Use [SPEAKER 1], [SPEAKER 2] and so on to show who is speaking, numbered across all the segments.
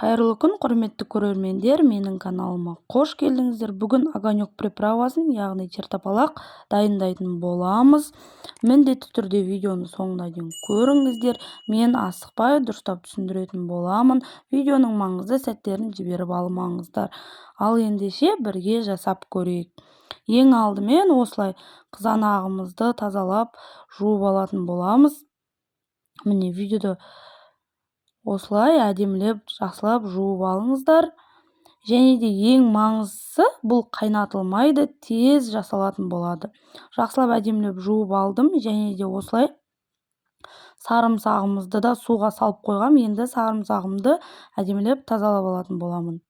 [SPEAKER 1] Қайырлы күн, құрметті көрермендер, менің каналыма қош келдіңіздер. Бүгін огонек приправасын, яғни чертополақ дайындайтын боламыз. Міндетті түрде видеоны соңына дейін көріңіздер. Мен асықпай дұрыстап түсіндіретін боламын. Видеоның маңызды сәттерін жіберіп алмаңыздар. Ал ендеше бірге жасап көрейік. Ең алдымен осылай қызанағымызды тазалап жуып алатын боламыз. Міне видеода осылай әдемілеп, жақсылап жуып алыңыздар. Және де ең маңыздысы, бұл қайнатылмайды, тез жасалатын болады. Жақсылап әдемілеп жуып алдым, және де осылай сарымсағымызды да суға салып қойғам. Енді сарымсағымды әдемілеп тазалап алатын боламын.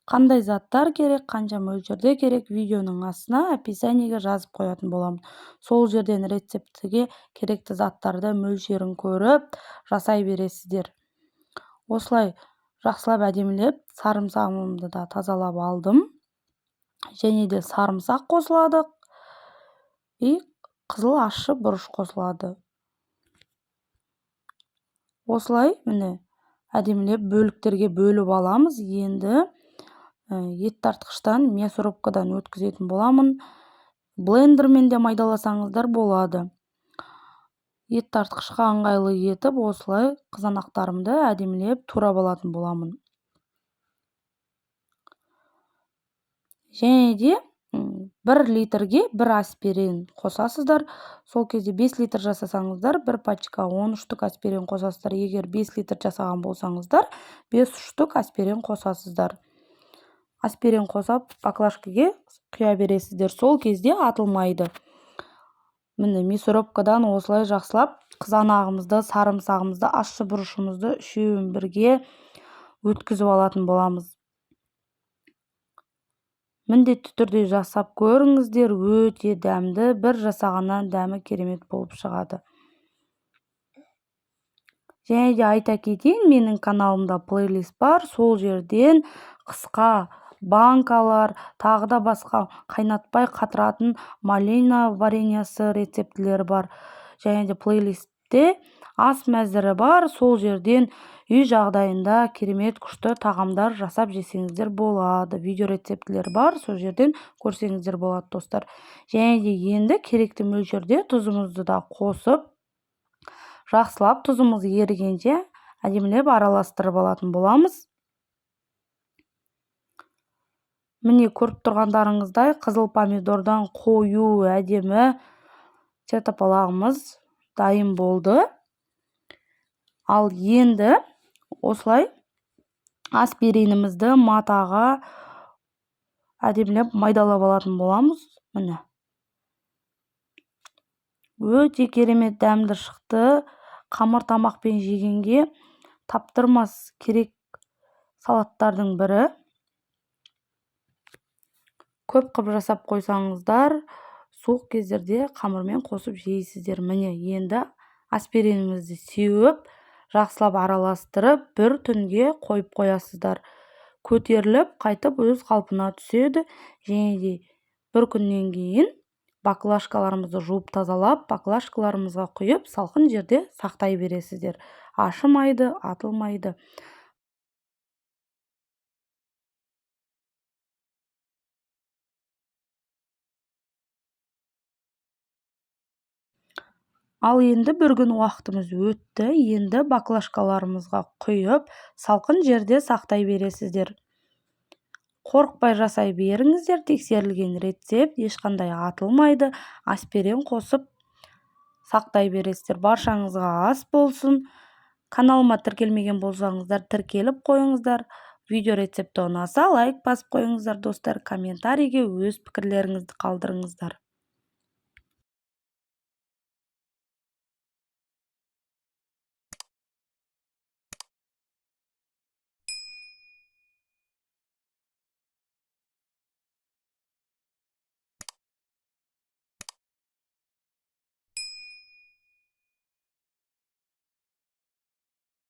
[SPEAKER 1] Қандай заттар керек, қанша мөлшерде керек, видеоның астына описаниеге жазып қоятын боламын. Сол жерден рецептіге керекті заттарды мөлшерін көріп жасай бересіздер. Осылай жақсылап әдемілеп сарымсағымды да тазалап алдым. Және де сарымсақ қосылады и қызыл ащы бұрыш қосылады. Осылай міне әдемілеп бөліктерге бөліп аламыз. Енді ет тартқыштан, мясорубкадан өткізетін боламын. Блендермен де майдаласаңыздар болады. Ет тартқышқа ыңғайлы етіп, осылай қызанақтарымды әдемілеп турап алатын боламын. Және де 1 литрге 1 аспирин қосасыздар. Сол кезде 5 литр жасасаңыздар, 1 пачка 13 штук аспирин қосасыздар. Егер 5 литр жасаған болсаңыздар, 5 штук аспирин қосасыздар. Аспирин қосап, баклажкаға құя бересіздер. Сол кезде атылмайды. Міне мясорубкадан осылай жақсылап қызанағымызды, сарымсағымызды, ащы бұрышымызды үшеуін бірге өткізіп алатын боламыз. Міндетті түрде жасап көріңіздер, өте дәмді, бір жасағаннан дәмі керемет болып шығады. Және де айта кетейін, менің каналымда плейлист бар, сол жерден қысқа банкалар, тағы да басқа қайнатпай қатыратын малина вареньясы рецептілері бар. Және де плейлистте ас мәзірі бар, сол жерден үй жағдайында керемет күшті тағамдар жасап жесеңіздер болады. Видео рецептілері бар, сол жерден көрсеңіздер болады, достар. Және де енді керекті мөлшерде тұзымызды да қосып, жақсылап тұзымыз ерігенше әдемілеп араластырып алатын боламыз. Міне көріп тұрғандарыңыздай қызыл помидордан қою әдемі чертополағымыз дайын болды. Ал енді осылай аспиринімізді матаға әдемілеп майдалап алатын боламыз. Міне. Өте керемет дәмді шықты. Қамыр тамақпен жегенге таптырмас керек салаттардың бірі. Көп қып жасап қойсаңыздар, суық кездерде қамырмен қосып жейсіздер. Міне енді аспиринімізді сеуіп, жақсылап араластырып, бір түнге қойып қоясыздар. Көтеріліп, қайтып өз қалпына түседі. Және де бір күннен кейін баклажкаларымызды жуып тазалап, баклажкаларымызға құйып, салқын жерде сақтай бересіздер. Ашымайды, атылмайды. Ал енді бір күн уақытымыз өтті. Енді баклажкаларымызға құйып, салқын жерде сақтай бересіздер. Қорықпай жасай беріңіздер. Тексерілген рецепт, ешқандай атылмайды. Аспирин қосып сақтай бересіздер. Баршаңызға ас болсын. Каналыма тіркелмеген болсаңыздар, тіркеліп қойыңыздар. Видео рецепті ұнаса, лайк басып қойыңыздар, достар. Комментарийге өз пікірлеріңізді қалдырыңыздар.